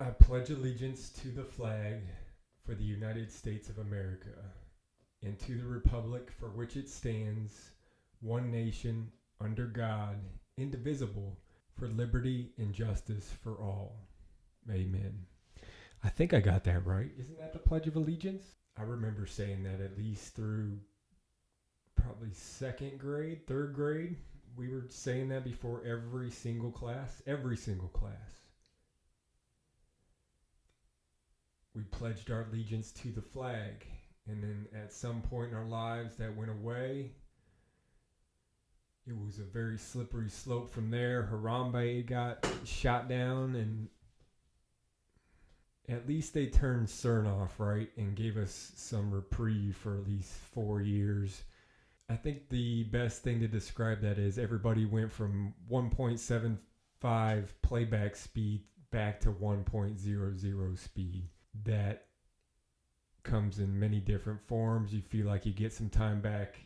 I pledge allegiance to the flag for the United States of America and to the republic for which it stands, one nation, under God, indivisible, for liberty and justice for all. Amen. I think I got that right. Isn't that the Pledge of Allegiance? I remember saying that at least through probably second grade, third grade. We were saying that before every single class. Every single class. We pledged our allegiance to the flag. And then at some point in our lives that went away. It was a very slippery slope from there. Harambe got shot down, and at least they turned CERN off, right? And gave us some reprieve for at least 4 years. I think the best thing to describe that is everybody went from 1.75 playback speed back to 1.00 speed. That comes in many different forms. You feel like you get some time back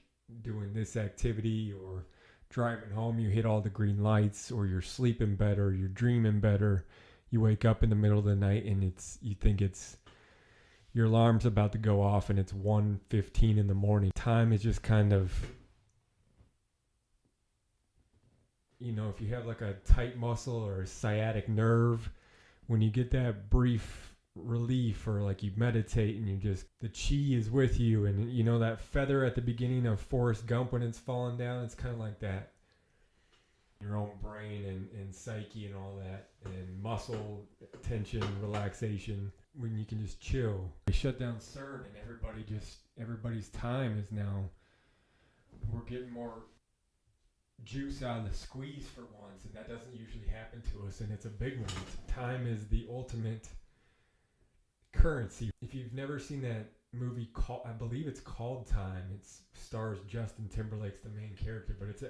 doing this activity, or driving home, you hit all the green lights, or you're sleeping better, you're dreaming better. You wake up in the middle of the night and you think it's your alarm's about to go off and it's 1:15 in the morning. Time is just kind of, if you have like a tight muscle or a sciatic nerve, when you get that brief relief, or like you meditate and the chi is with you, and that feather at the beginning of Forrest Gump when it's falling down, it's kind of like that. Your own brain and psyche and all that, and muscle tension, relaxation, when you can just chill. They shut down CERN and everybody's time is now, we're getting more juice out of the squeeze for once, and that doesn't usually happen to us, and it's a big one. Time is the ultimate currency. If you've never seen that movie called, I believe it's called Time. It stars Justin Timberlake's the main character, but it's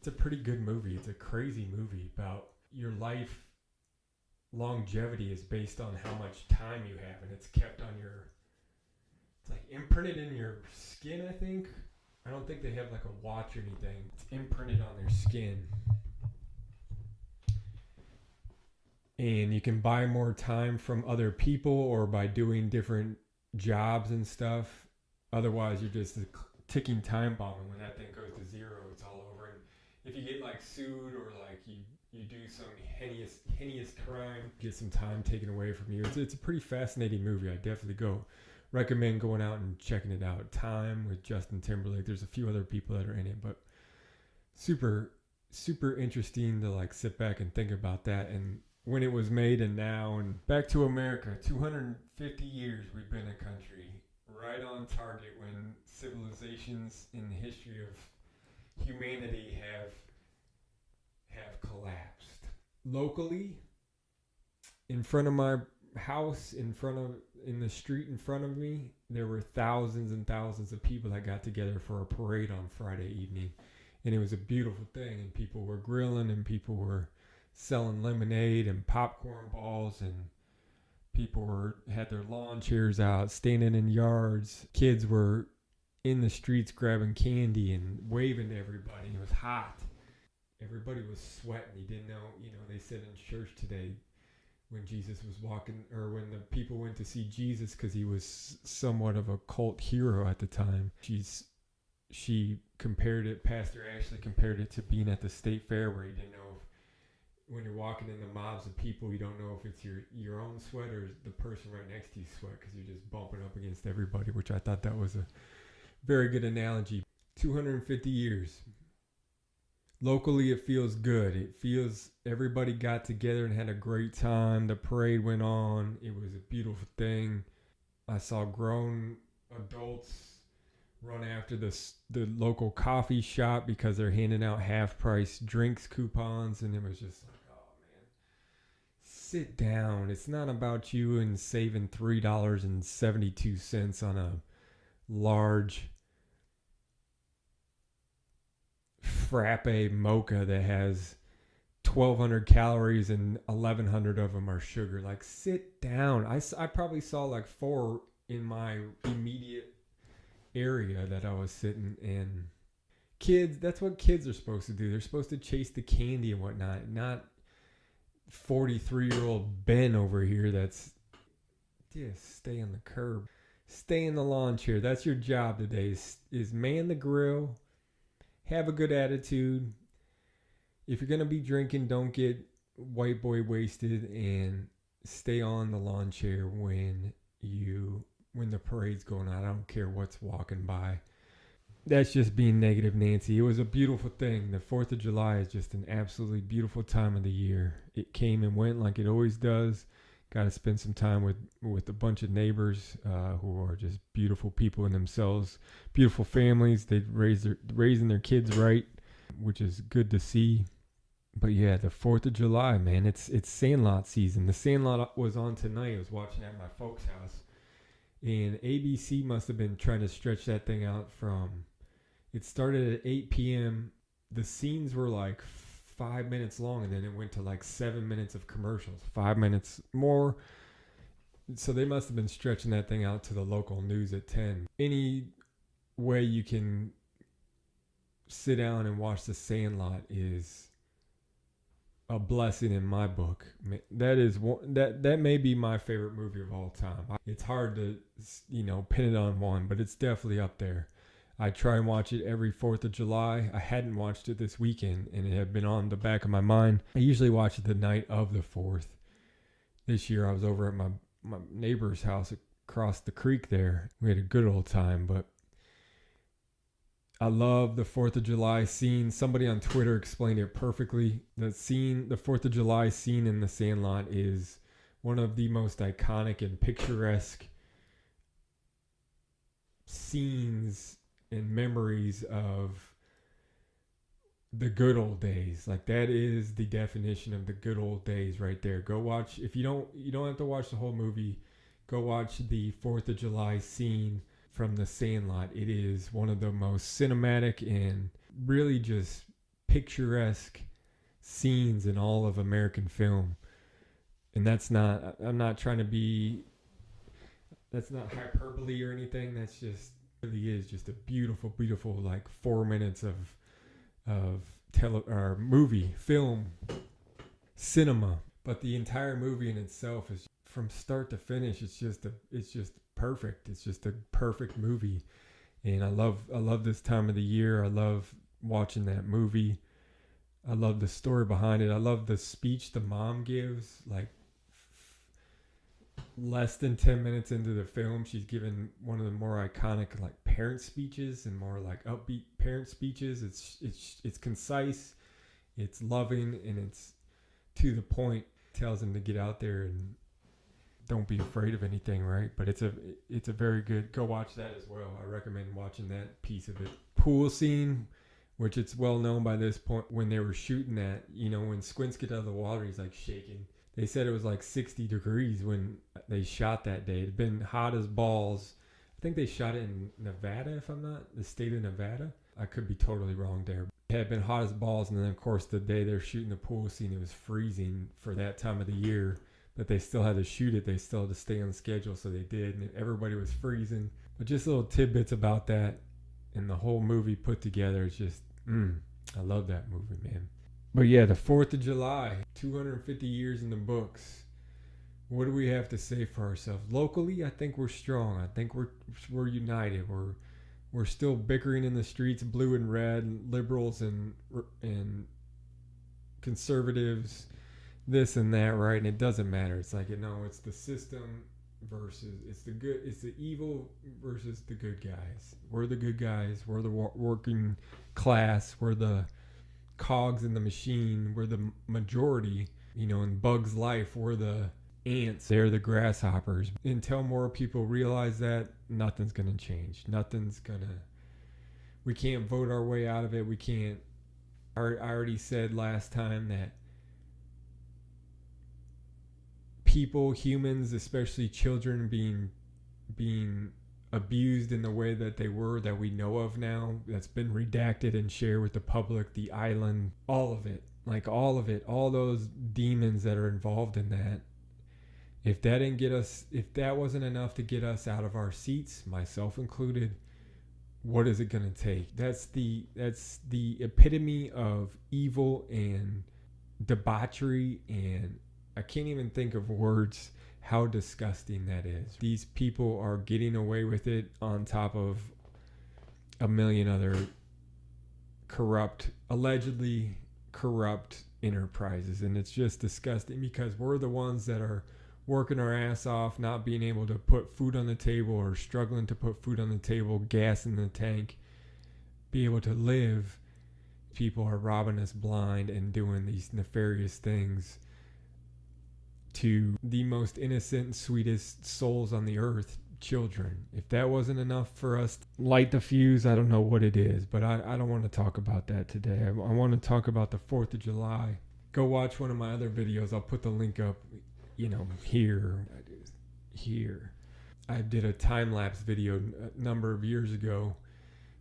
a pretty good movie. It's a crazy movie about your life. Longevity is based on how much time you have, and it's kept on it's like imprinted in your skin, I think. I don't think they have like a watch or anything. It's imprinted on their skin. And you can buy more time from other people, or by doing different jobs and stuff. Otherwise, you're just a ticking time bomb, and when that thing goes to zero, it's all over. And if you get like sued, or like you do some heinous crime, get some time taken away from you. It's a pretty fascinating movie. I definitely recommend going out and checking it out. Time with Justin Timberlake. There's a few other people that are in it, but super interesting to like sit back and think about that, and when it was made, and now. And back to America. 250 years we've been a country, right on target when civilizations in the history of humanity have collapsed. Locally, in front of my house, in the street in front of me, there were thousands and thousands of people that got together for a parade on Friday evening, and it was a beautiful thing. And people were grilling, and people were selling lemonade and popcorn balls, and people had their lawn chairs out, standing in yards. Kids were in the streets grabbing candy and waving to everybody. It was hot. Everybody was sweating. You didn't know, they said in church today, when Jesus was walking, or when the people went to see Jesus, because he was somewhat of a cult hero at the time. She compared it, Pastor Ashley compared it to being at the state fair, where you didn't know if, when you're walking in the mobs of people, you don't know if it's your own sweat or the person right next to you sweat, because you're just bumping up against everybody, which I thought that was a very good analogy. 250 years. Locally, it feels good. It feels everybody got together and had a great time. The parade went on. It was a beautiful thing. I saw grown adults run after the local coffee shop because they're handing out half-price drinks coupons, and it was just like, oh man, sit down. It's not about you and saving $3.72 on a large frappe mocha that has 1,200 calories and 1,100 of them are sugar. Like, sit down. I probably saw like 4 in my immediate area that I was sitting in. Kids, that's what kids are supposed to do. They're supposed to chase the candy and whatnot, not 43-year-old Ben over here that's just stay on the curb. Stay in the lawn chair. That's your job today is man the grill. Have a good attitude. If you're going to be drinking, don't get white boy wasted, and stay on the lawn chair when the parade's going on. I don't care what's walking by. That's just being negative, Nancy. It was a beautiful thing. The 4th of July is just an absolutely beautiful time of the year. It came and went like it always does. Got to spend some time with a bunch of neighbors who are just beautiful people in themselves, beautiful families. They raising their kids right, which is good to see. But yeah, the 4th of July, man, it's Sandlot season. The Sandlot was on tonight. I was watching at my folks' house, and ABC must have been trying to stretch that thing out from. It started at 8 p.m. The scenes were like 5 minutes long, and then it went to like 7 minutes of commercials, 5 minutes more. So they must have been stretching that thing out to the local news at 10. Any way you can sit down and watch The Sandlot is a blessing in my book. That may be my favorite movie of all time. It's hard to pin it on one, but it's definitely up there. I try and watch it every 4th of July. I hadn't watched it this weekend, and it had been on the back of my mind. I usually watch it the night of the 4th. This year I was over at my neighbor's house across the creek there. We had a good old time, but I love the 4th of July scene. Somebody on Twitter explained it perfectly. The 4th of July scene in The Sandlot is one of the most iconic and picturesque scenes and memories of the good old days. Like, that is the definition of the good old days right there. Go watch. If you don't have to watch the whole movie, go watch the 4th of July scene from The Sandlot. It is one of the most cinematic and really just picturesque scenes in all of American film. And that's not hyperbole or anything. That's just really is just a beautiful, beautiful, like 4 minutes of movie, film, cinema. But the entire movie in itself is, from start to finish, it's just perfect. It's just a perfect movie. And I love this time of the year. I love watching that movie. I love the story behind it. I love the speech the mom gives, like less than 10 minutes into the film. She's given one of the more iconic like parent speeches and more like upbeat parent speeches. It's concise, it's loving, and it's to the point. Tells them to get out there and don't be afraid of anything, right? But it's a very good, go watch that as well. I recommend watching that piece of it. Pool scene, which it's well known by this point, when they were shooting that, when Squints get out of the water, he's like shaking. They said it was like 60 degrees when they shot that day. It had been hot as balls. I think they shot it in Nevada, if I'm not, the state of Nevada. I could be totally wrong there. It had been hot as balls, and then of course the day they're shooting the pool scene, it was freezing for that time of the year. But they still had to shoot it. They still had to stay on schedule, so they did. And everybody was freezing. But just little tidbits about that, and the whole movie put together. It's just, I love that movie, man. But yeah, the 4th of July, 250 years in the books. What do we have to say for ourselves? Locally, I think we're strong. I think we're united. We're still bickering in the streets, blue and red, liberals and conservatives, this and that, right? And it doesn't matter. It's like, it's the system versus it's the evil versus the good guys. We're the good guys. We're the working class. We're the cogs in the machine. We're the majority. In Bug's life, we're the ants. They're the grasshoppers. Until more people realize that, nothing's gonna change. We can't vote our way out of it. We can't. I already said last time that people, humans, especially children, being abused in the way that they were, that we know of now, that's been redacted and shared with the public, the island, all of it, all those demons that are involved in that. If that wasn't enough to get us out of our seats, myself included, what is it going to take? That's the epitome of evil and debauchery, and I can't even think of words how disgusting that is. These people are getting away with it on top of a million other allegedly corrupt enterprises, and it's just disgusting because we're the ones that are working our ass off, not being able to put food on the table or struggling to put food on the table, gas in the tank, be able to live. People are robbing us blind and doing these nefarious things to the most innocent, sweetest souls on the earth, children. If that wasn't enough for us to light the fuse, I don't know what it is. But I don't want to talk about that today. I want to talk about the 4th of July. Go watch one of my other videos. I'll put the link up, here. I did a time-lapse video a number of years ago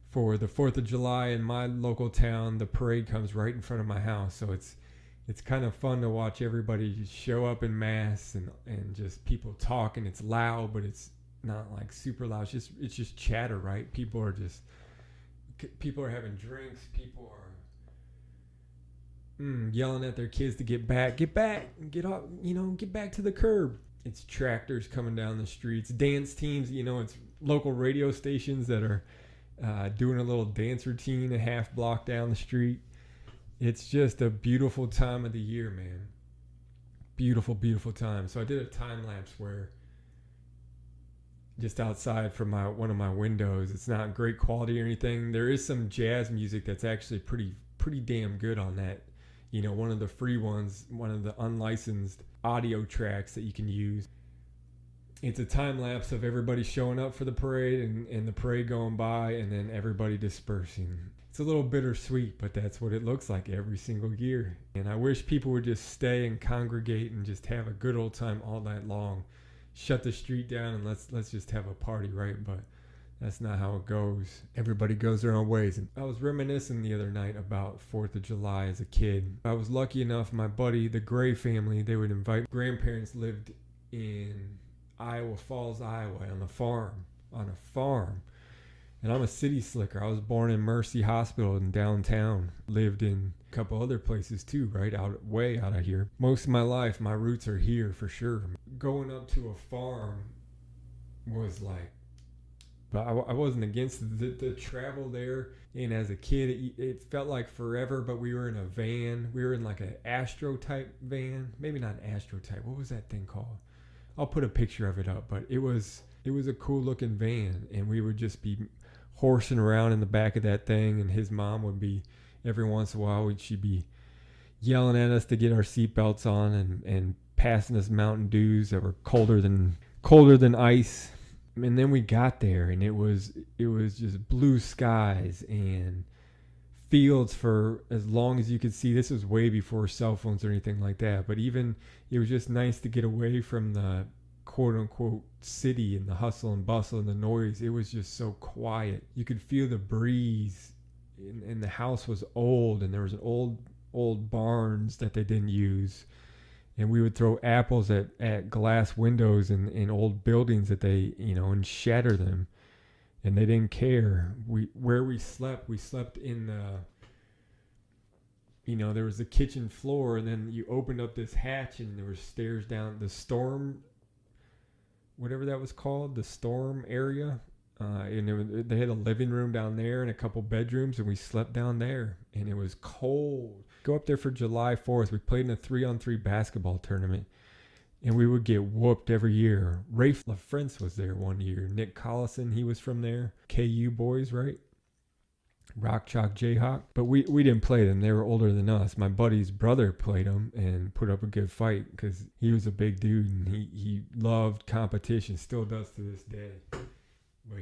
for the 4th of July in my local town. The parade comes right in front of my house, so it's kind of fun to watch everybody just show up in mass and just people talking. It's loud, but it's not like super loud. It's just chatter, right? People are having drinks. People are yelling at their kids to get back, get off, get back to the curb. It's tractors coming down the streets, dance teams. It's local radio stations that are doing a little dance routine a half block down the street. It's just a beautiful time of the year, man. Beautiful, beautiful time. So I did a time lapse where just outside from one of my windows, it's not great quality or anything. There is some jazz music that's actually pretty damn good on that. One of the free ones, one of the unlicensed audio tracks that you can use. It's a time lapse of everybody showing up for the parade and the parade going by and then everybody dispersing. It's a little bittersweet, but that's what it looks like every single year. And I wish people would just stay and congregate and just have a good old time all night long. Shut the street down and let's just have a party, right? But that's not how it goes. Everybody goes their own ways. And I was reminiscing the other night about 4th of July as a kid. I was lucky enough, my buddy, the Gray family, they would invite grandparents lived in Iowa Falls, Iowa, on a farm. And I'm a city slicker. I was born in Mercy Hospital in downtown. Lived in a couple other places too, right? Way out of here. Most of my life, my roots are here for sure. Going up to a farm was like, but I wasn't against the travel there. And as a kid, it felt like forever, but we were in a van. We were in like an Astro type van. Maybe not an Astro type. What was that thing called? I'll put a picture of it up, but it was a cool looking van, and we would just be horsing around in the back of that thing, and his mom would be, every once in a while, she'd be yelling at us to get our seatbelts on and passing us Mountain Dews that were colder than ice. And then we got there, and it was just blue skies and fields for as long as you could see. This was way before cell phones or anything like that, but even it was just nice to get away from the quote unquote city and the hustle and bustle and the noise. It was just so quiet. You could feel the breeze, and the house was old, and there was an old barns that they didn't use, and we would throw apples at glass windows in old buildings that they and shatter them, and they didn't care. Where we slept in the there was a kitchen floor, and then you opened up this hatch and there were stairs down the storm, whatever that was called, the storm area. And they had a living room down there and a couple bedrooms, and we slept down there, and it was cold. Go up there for July 4th. We played in a 3-on-3 basketball tournament, and we would get whooped every year. Rafe LaFrance was there one year. Nick Collison, he was from there. KU boys, right? Rock Chalk Jayhawk. But we didn't play them. They were older than us. My buddy's brother played them and put up a good fight because he was a big dude, and he loved competition, still does to this day. But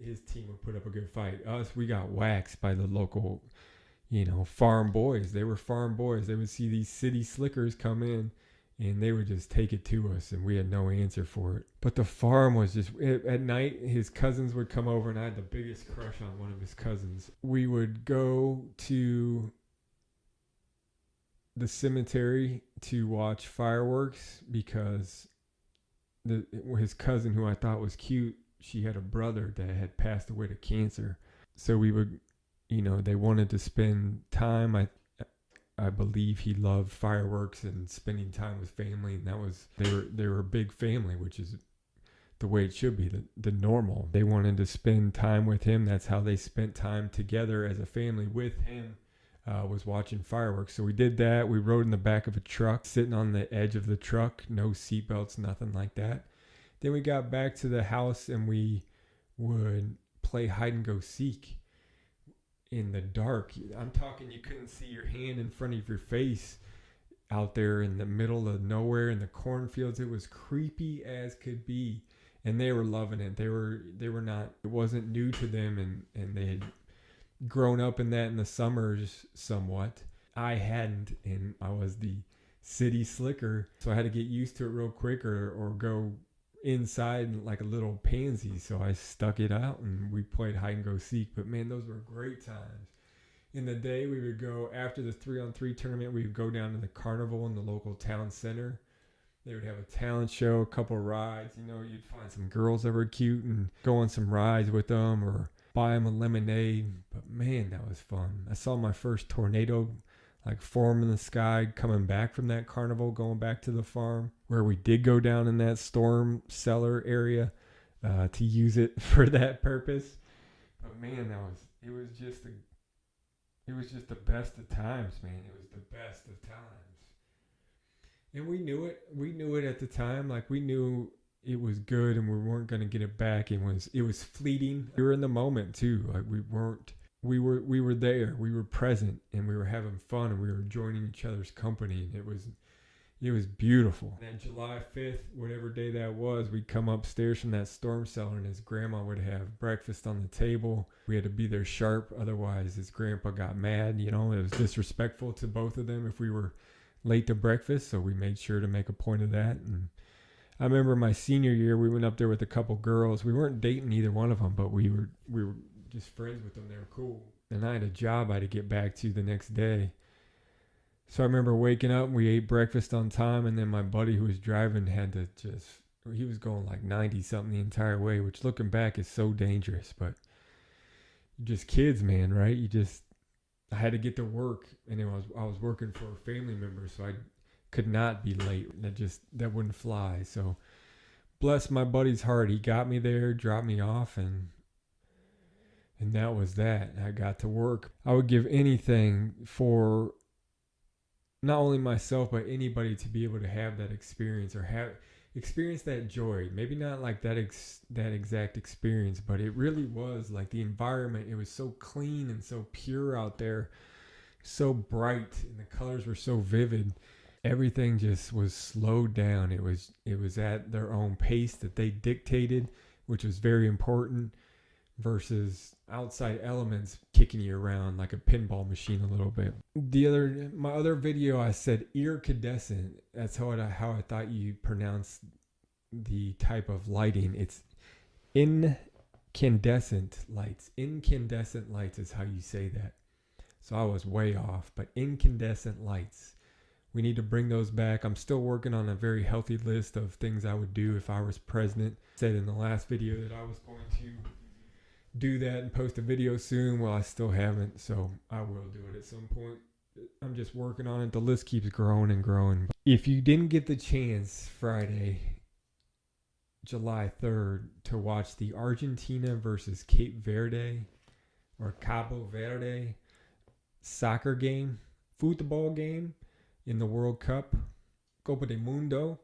his team would put up a good fight. Us, we got waxed by the local, farm boys. They were farm boys. They would see these city slickers come in, and they would just take it to us, and we had no answer for it. But the farm was just, at night, his cousins would come over, and I had the biggest crush on one of his cousins. We would go to the cemetery to watch fireworks because his cousin, who I thought was cute, she had a brother that had passed away to cancer. So we would, they wanted to spend time I believe he loved fireworks and spending time with family, and they were a big family, which is the way it should be, the normal. They wanted to spend time with him. That's how they spent time together as a family with him, was watching fireworks. So we did that. We rode in the back of a truck, sitting on the edge of the truck, no seatbelts, nothing like that. Then we got back to the house and we would play hide and go seek in the dark. I'm talking, you couldn't see your hand in front of your face out there in the middle of nowhere in the cornfields. It was creepy as could be. And they were loving it. They were not, it wasn't new to them, and they had grown up in that in the summers somewhat. I hadn't, and I was the city slicker, so I had to get used to it real quick or go inside like a little pansy. So I stuck it out and we played hide and go seek. But man, those were great times. In the day, we would go, after the 3-on-3 tournament, we would go down to the carnival in the local town center. They would have a talent show, a couple rides. You know, you'd find some girls that were cute and go on some rides with them or buy them a lemonade. But man, that was fun. I saw my first tornado like form in the sky coming back from that carnival, going back to the farm where we did go down in that storm cellar area to use it for that purpose. But man, it was just the best of times, man. It was the best of times. And we knew it. We knew it at the time. Like, we knew it was good and we weren't going to get it back. It was fleeting. We were in the moment too. Like, we were there. We were present and we were having fun and we were joining each other's company. And it was beautiful. And then July 5th, whatever day that was, we'd come upstairs from that storm cellar and his grandma would have breakfast on the table. We had to be there sharp. Otherwise, his grandpa got mad. You know, it was disrespectful to both of them if we were late to breakfast, so we made sure to make a point of that. And I remember my senior year, we went up there with a couple girls. We weren't dating either one of them, but we were just friends with them. They were cool. And I had a job I had to get back to the next day. So I remember waking up and we ate breakfast on time, and then my buddy who was driving he was going like 90 something the entire way, which looking back is so dangerous, but you're just kids, man, right? I had to get to work, and I was working for a family member, so I could not be late. That wouldn't fly. So bless my buddy's heart, he got me there, dropped me off, and that was that. I got to work. I would give anything for not only myself but anybody to be able to have that experience or experience that joy. Maybe not like that exact experience, but it really was like the environment. It was so clean and so pure out there, so bright, and the colors were so vivid. Everything just was slowed down. It was at their own pace that they dictated, which was very important, versus outside elements kicking you around like a pinball machine a little bit. My other video, I said iridescent. That's how I thought you pronounce the type of lighting. It's incandescent lights. Incandescent lights is how you say that. So I was way off, but incandescent lights. We need to bring those back. I'm still working on a very healthy list of things I would do if I was president. I said in the last video that I was going to do that and post a video soon. Well, I still haven't, so I will do it at some point. I'm just working on it. The list keeps growing and growing. If you didn't get the chance Friday, July 3rd, to watch the Argentina versus Cape Verde or Cabo Verde soccer game, football game in the World Cup, Copa del Mundo,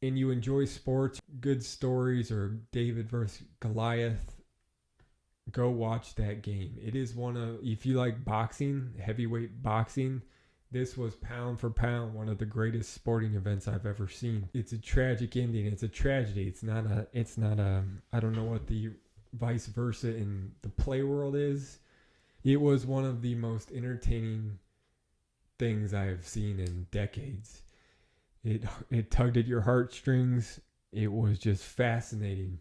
and you enjoy sports, good stories, or David versus Goliath, go watch that game. It is if you like boxing, heavyweight boxing, this was pound for pound one of the greatest sporting events I've ever seen. It's a tragic ending. It's a tragedy. It's not a, I don't know what the vice versa in the play world is. It was one of the most entertaining things I have seen in decades. It tugged at your heartstrings. It was just fascinating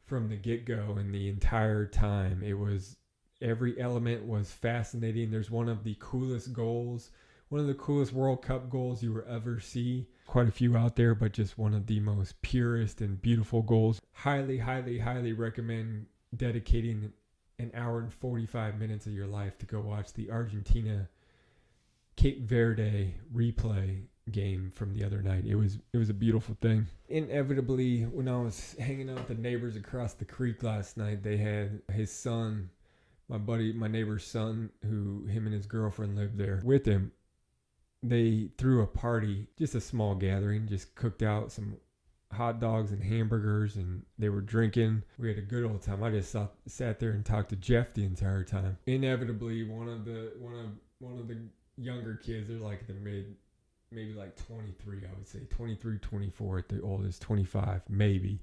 from the get-go, and the entire time every element was fascinating. There's one of the coolest goals, one of the coolest World Cup goals you will ever see. Quite a few out there, but just one of the most purest and beautiful goals. Highly, highly, highly recommend dedicating an hour and 45 minutes of your life to go watch the Argentina Cape Verde replay game from the other night. It was a beautiful thing. Inevitably, when I was hanging out with the neighbors across the creek last night, they had his son, my neighbor's son, who him and his girlfriend lived there with him. They threw a party, just a small gathering, just cooked out some hot dogs and hamburgers, and they were drinking. We had a good old time. I just sat there and talked to Jeff the entire time. Inevitably, one of the younger kids, they're like the maybe like 23, I would say 23, 24 at the oldest, 25 maybe.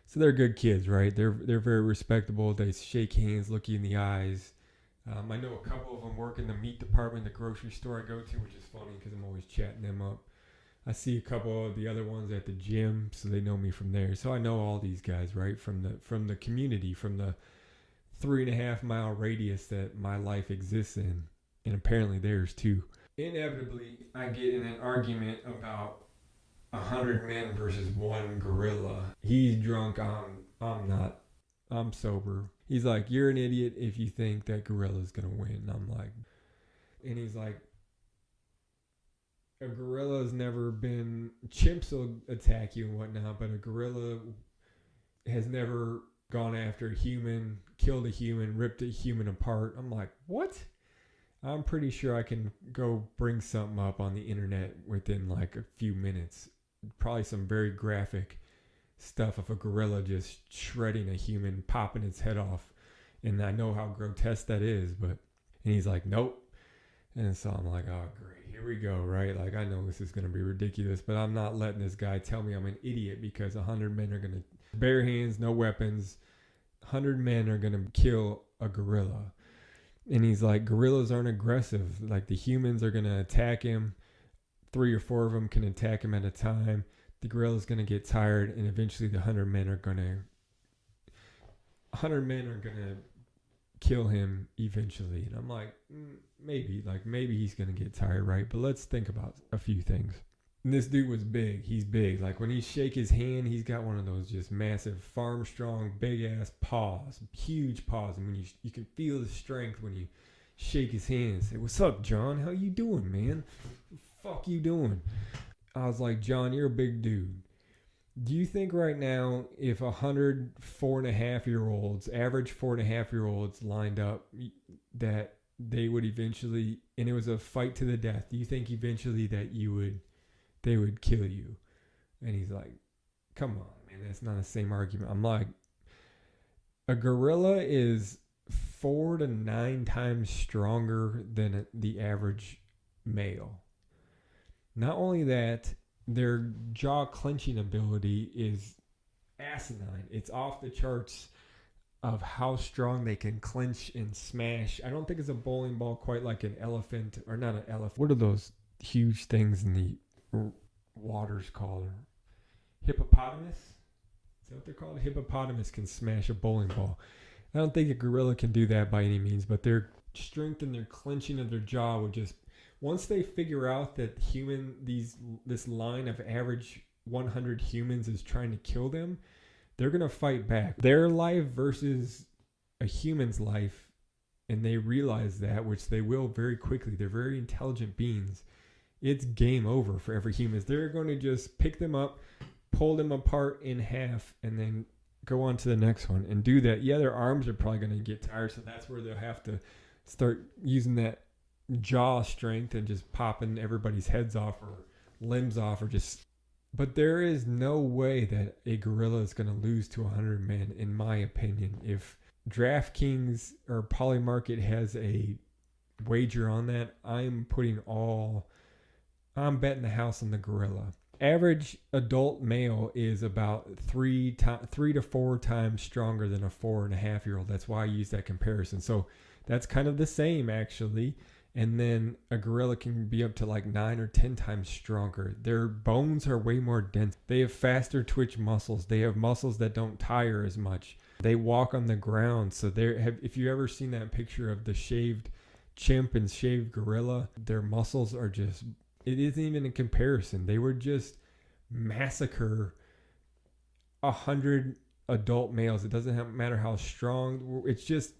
So they're good kids, right? They're very respectable. They shake hands, look you in the eyes. I know a couple of them work in the meat department, the grocery store I go to, which is funny because I'm always chatting them up. I see a couple of the other ones at the gym, so they know me from there. So I know all these guys, right, from the community, from the 3.5 mile radius that my life exists in, and apparently theirs too. Inevitably, I get in an argument about 100 men versus one gorilla. He's drunk. I'm not. I'm sober. He's like, you're an idiot if you think that gorilla's gonna win. I'm like, and he's like, a gorilla's never been, chimps will attack you and whatnot, but a gorilla has never gone after a human, killed a human, ripped a human apart. I'm like, what? I'm pretty sure I can go bring something up on the internet within like a few minutes. Probably some very graphic stuff of a gorilla just shredding a human, popping its head off. And I know how grotesque that is, but, and he's like, nope. And so I'm like, oh, great, here we go, right? Like, I know this is going to be ridiculous, but I'm not letting this guy tell me I'm an idiot because 100 men are going to, bare hands, no weapons, 100 men are going to kill a gorilla. And he's like, gorillas aren't aggressive. Like, the humans are going to attack him. 3 or 4 of them can attack him at a time. The gorilla's going to get tired, and eventually the 100 men are going to kill him eventually. And I'm like, maybe he's going to get tired, right? But let's think about a few things. And this dude was big. He's big. Like, when he shake his hand, he's got one of those just massive, farm strong, big ass paws, huge paws. And when you can feel the strength when you shake his hand and say, "What's up, John? How you doing, man? What the fuck you doing?" I was like, "John, you're a big dude. Do you think right now, if 100 4.5-year-olds, average 4.5-year-olds lined up, that they would eventually, and it was a fight to the death, do you think eventually that they would kill you?" And he's like, come on, man, that's not the same argument. I'm like, a gorilla is 4 to 9 times stronger than the average male. Not only that, their jaw clenching ability is asinine. It's off the charts of how strong they can clench and smash. I don't think it's a bowling ball quite like an elephant, or not an elephant. What are those huge things in the waters called? Hippopotamus? Is that what they're called? A hippopotamus can smash a bowling ball. I don't think a gorilla can do that by any means, but their strength and their clenching of their jaw would just, once they figure out that this line of average 100 humans is trying to kill them, they're going to fight back. Their life versus a human's life, and they realize that, which they will very quickly. They're very intelligent beings. It's game over for every human. They're going to just pick them up, pull them apart in half, and then go on to the next one and do that. Yeah, their arms are probably going to get tired, so that's where they'll have to start using that jaw strength and just popping everybody's heads off or limbs off, or just, but there is no way that a gorilla is going to lose to 100 men, in my opinion. If DraftKings or Polymarket has a wager on that, I'm betting the house on the gorilla. Average adult male is about 3 to 4 times stronger than a 4.5-year-old. That's why I use that comparison. So that's kind of the same, actually. And then a gorilla can be up to like 9 or 10 times stronger. Their bones are way more dense. They have faster twitch muscles. They have muscles that don't tire as much. They walk on the ground. So if you ever seen that picture of the shaved chimp and shaved gorilla, their muscles are just, it isn't even a comparison. They would just massacre 100 adult males. It doesn't matter how strong. It's just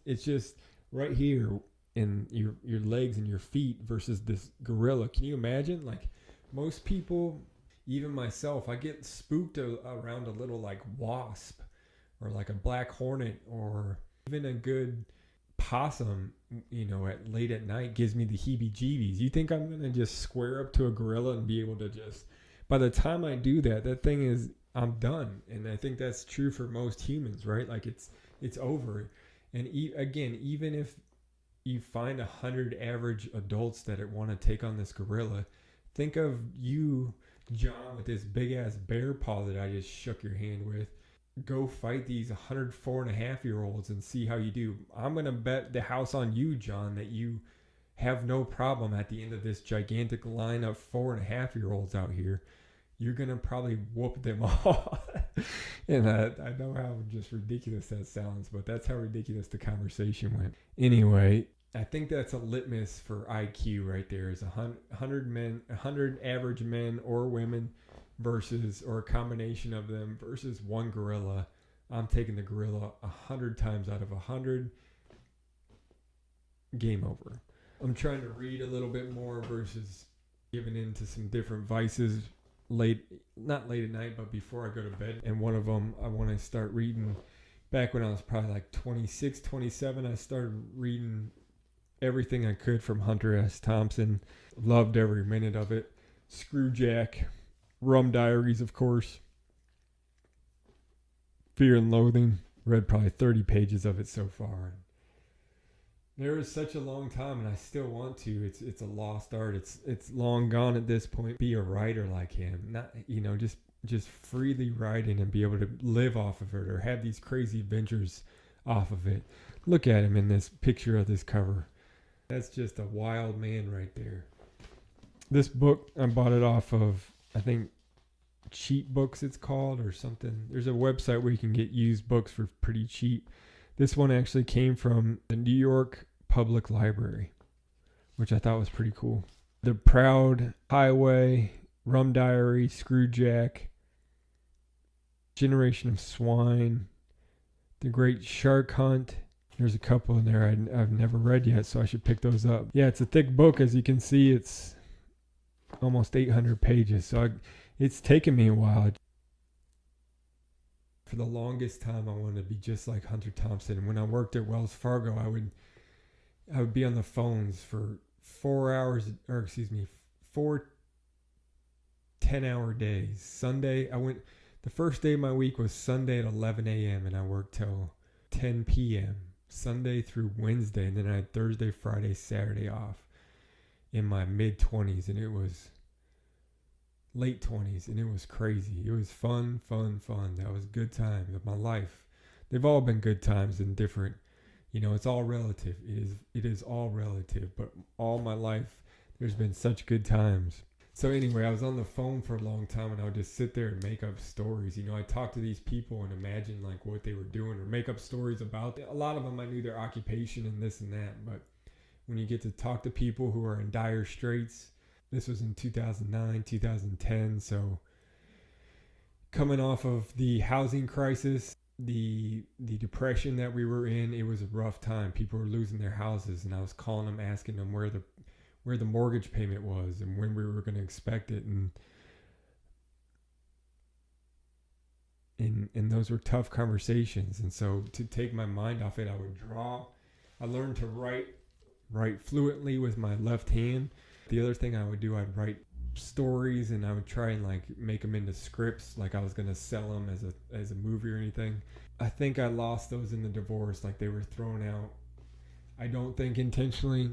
right here. and your legs and your feet versus this gorilla. Can you imagine? Like most people, even myself, I get spooked around a little like wasp or like a black hornet or even a good possum, at late at night gives me the heebie-jeebies. You think I'm gonna just square up to a gorilla and be able to just? By the time I do that, I'm done. And I think that's true for most humans, right? Like it's over. And again, even if you find 100 average adults that want to take on this gorilla, think of you, John, with this big ass bear paw that I just shook your hand with. Go fight these 104.5-year-olds and see how you do. I'm going to bet the house on you, John, that you have no problem at the end of this gigantic line of 4.5-year-olds out here. You're going to probably whoop them all. And I know how just ridiculous that sounds, but that's how ridiculous the conversation went. Anyway, I think that's a litmus for IQ right there, is 100 average men or women versus, or a combination of them versus one gorilla. I'm taking the gorilla 100 times out of 100. Game over. I'm trying to read a little bit more versus giving into some different vices not late at night, but before I go to bed. And one of them, I want to start reading. Back when I was probably like 26, 27, I started reading everything I could from Hunter S. Thompson. Loved every minute of it. Screwjack, Rum Diaries, of course. Fear and Loathing. Read probably 30 pages of it so far. There was such a long time, and I still want to. It's a lost art. It's long gone at this point. Be a writer like him, not just freely writing and be able to live off of it or have these crazy adventures off of it. Look at him in this picture of this cover. That's just a wild man right there. This book, I bought it off of, I think, Cheap Books it's called or something. There's a website where you can get used books for pretty cheap. This one actually came from the New York Public Library, which I thought was pretty cool. The Proud Highway, Rum Diary, Screwjack, Generation of Swine, The Great Shark Hunt. There's a couple in there I've never read yet, so I should pick those up. Yeah, it's a thick book. As you can see, it's almost 800 pages, so it's taken me a while. For the longest time, I wanted to be just like Hunter Thompson. When I worked at Wells Fargo, I would be on the phones for 4 10-hour days. Sunday, the first day of my week was Sunday at 11 a.m. and I worked till 10 p.m. Sunday through Wednesday, and then I had Thursday, Friday, Saturday off in my mid-20s, and it was late 20s, and it was crazy. It was fun. That was good times of my life. They've all been good times and different. It's all relative. It is all relative, but all my life there's been such good times. So anyway, I was on the phone for a long time, and I would just sit there and make up stories. I talk to these people and imagine like what they were doing or make up stories about. A lot of them I knew their occupation and this and that, but when you get to talk to people who are in dire straits, this was in 2009, 2010, so coming off of the housing crisis, the depression that we were in, it was a rough time. People were losing their houses, and I was calling them, asking them where the mortgage payment was and when we were going to expect it, and those were tough conversations. And so to take my mind off it, I would draw. I learned to write fluently with my left hand. The other thing I would do, I'd write stories, and I would try and like make them into scripts, like I was going to sell them as a movie or anything. I think I lost those in the divorce, like they were thrown out. I don't think intentionally.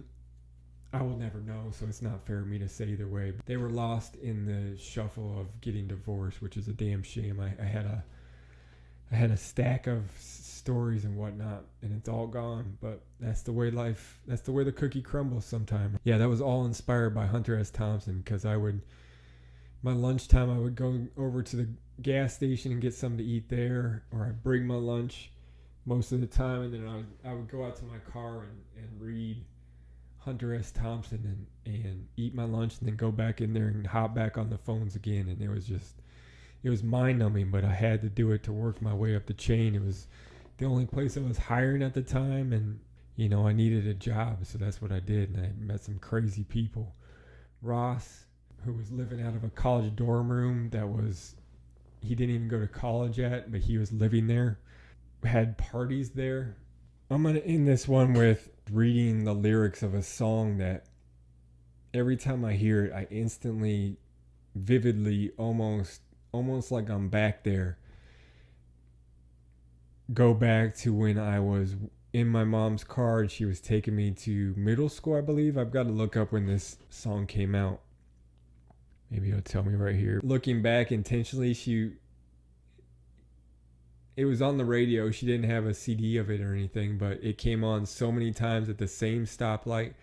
I will never know, so it's not fair of me to say either way. But they were lost in the shuffle of getting divorced, which is a damn shame. I had a stack of stories and whatnot, and it's all gone. But that's the way life. That's the way the cookie crumbles sometimes. Yeah, that was all inspired by Hunter S. Thompson, because my lunchtime, I would go over to the gas station and get something to eat there, or I'd bring my lunch most of the time, and then I would go out to my car and read Hunter S. Thompson and eat my lunch, and then go back in there and hop back on the phones again. And it was mind-numbing, but I had to do it to work my way up the chain. It was the only place I was hiring at the time, and I needed a job, so that's what I did, and I met some crazy people. Ross, who was living out of a college dorm room he didn't even go to college yet, but he was living there, had parties there. I'm going to end this one with reading the lyrics of a song that every time I hear it, I instantly, vividly, almost like I'm back there, go back to when I was in my mom's car and she was taking me to middle school, I believe. I've got to look up when this song came out. Maybe it'll tell me right here. Looking back intentionally, it was on the radio. She didn't have a CD of it or anything, but it came on so many times at the same stoplight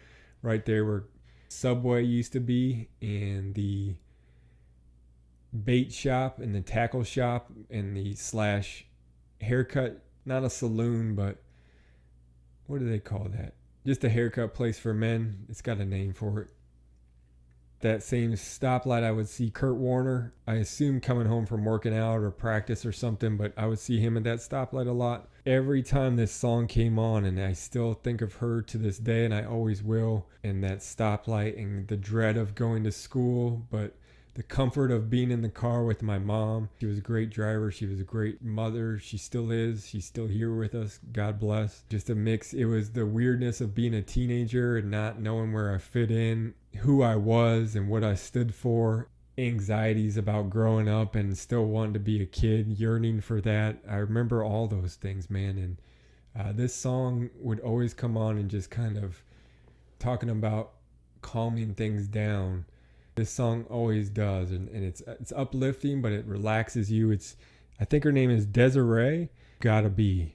right there where Subway used to be, and the bait shop and the tackle shop and the slash haircut, not a saloon, but what do they call that? Just a haircut place for men. It's got a name for it. That same stoplight, I would see Kurt Warner. I assume coming home from working out or practice or something, but I would see him at that stoplight a lot. Every time this song came on, and I still think of her to this day, and I always will, and that stoplight and the dread of going to school, but the comfort of being in the car with my mom. She was a great driver. She was a great mother. She still is. She's still here with us. God bless. Just a mix. It was the weirdness of being a teenager and not knowing where I fit in, who I was and what I stood for. Anxieties about growing up and still wanting to be a kid, yearning for that. I remember all those things, man. And this song would always come on and just kind of talking about calming things down. This song always does, and it's uplifting, but it relaxes you. I think her name is Desiree. Gotta be.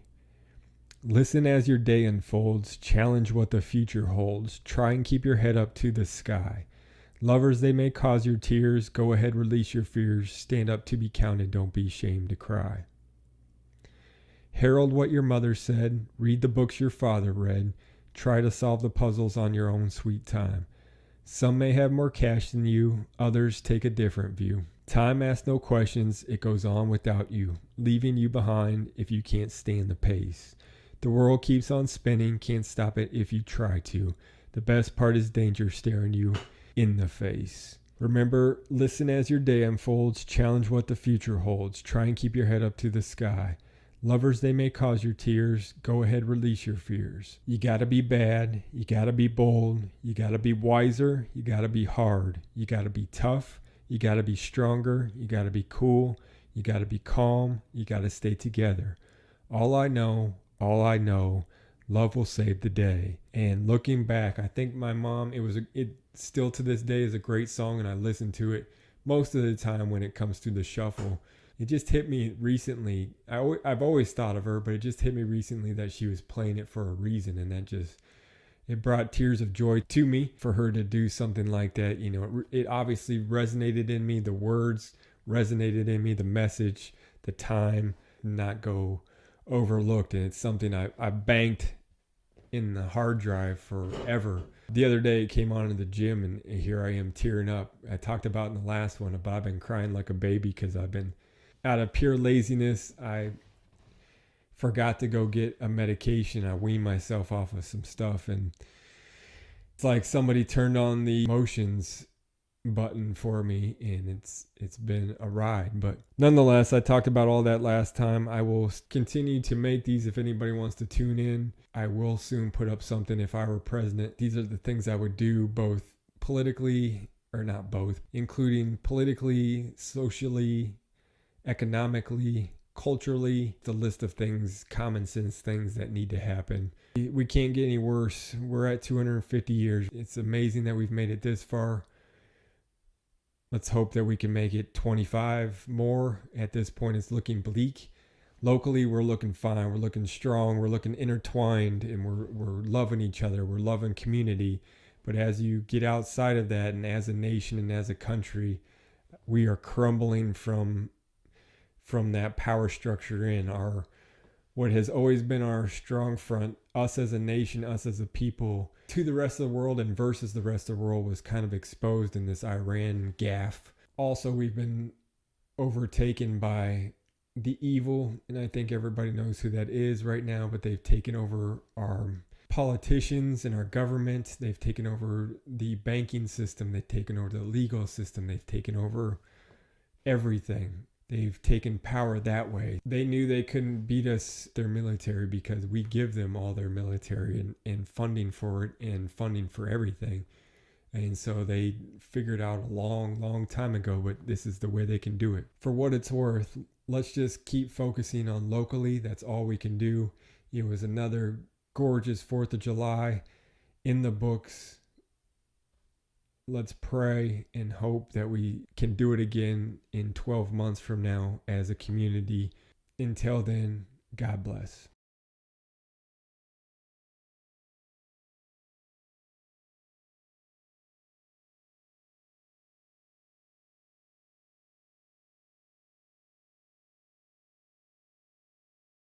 Listen as your day unfolds, challenge what the future holds, try and keep your head up to the sky. Lovers, they may cause your tears, go ahead, release your fears, stand up to be counted, don't be ashamed to cry. Herald what your mother said, read the books your father read, try to solve the puzzles on your own sweet time. Some may have more cash than you, others take a different view. Time asks no questions, it goes on without you, leaving you behind if you can't stand the pace. The world keeps on spinning, can't stop it if you try to. The best part is danger staring you in the face. Remember, listen as your day unfolds, challenge what the future holds, try and keep your head up to the sky. Lovers, they may cause your tears. Go ahead, release your fears. You gotta be bad. You gotta be bold. You gotta be wiser. You gotta be hard. You gotta be tough. You gotta be stronger. You gotta be cool. You gotta be calm. You gotta stay together. All I know, love will save the day. And looking back, I think my mom, it still to this day is a great song, and I listen to it most of the time when it comes to the shuffle. It just hit me recently. I've always thought of her, but it just hit me recently that she was playing it for a reason, and it brought tears of joy to me for her to do something like that. It obviously resonated in me. The words resonated in me. The message, the time, not go overlooked, and it's something I banked in the hard drive forever. The other day it came on in the gym, and here I am tearing up. I talked about in the last one about I've been crying like a baby because I've been out of pure laziness. I forgot to go get a medication. I weaned myself off of some stuff, and it's like somebody turned on the emotions button for me, and it's been a ride. But nonetheless, I talked about all that last time. I will continue to make these if anybody wants to tune in. I will soon put up something if I were president. These are the things I would do, both politically, or not both, including politically, socially, economically, culturally, the list of things, common sense things that need to happen. We can't get any worse. We're at 250 years. It's amazing that we've made it this far. Let's hope that we can make it 25 more. At this point, it's looking bleak. Locally, we're looking fine. We're looking strong. We're looking intertwined, and we're loving each other. We're loving community. But as you get outside of that, and as a nation and as a country, we are crumbling from that power structure in what has always been our strong front, us as a nation, us as a people, to the rest of the world and versus the rest of the world, was kind of exposed in this Iran gaffe. Also, we've been overtaken by the evil, and I think everybody knows who that is right now, but they've taken over our politicians and our government. They've taken over the banking system. They've taken over the legal system. They've taken over everything. They've taken power that way. They knew they couldn't beat us, their military, because we give them all their military and funding for it and funding for everything. And so they figured out a long time ago, but this is the way they can do it. For what it's worth, let's just keep focusing on locally. That's all we can do. It was another gorgeous 4th of July in the books. Let's pray and hope that we can do it again in 12 months from now as a community. Until then, God bless.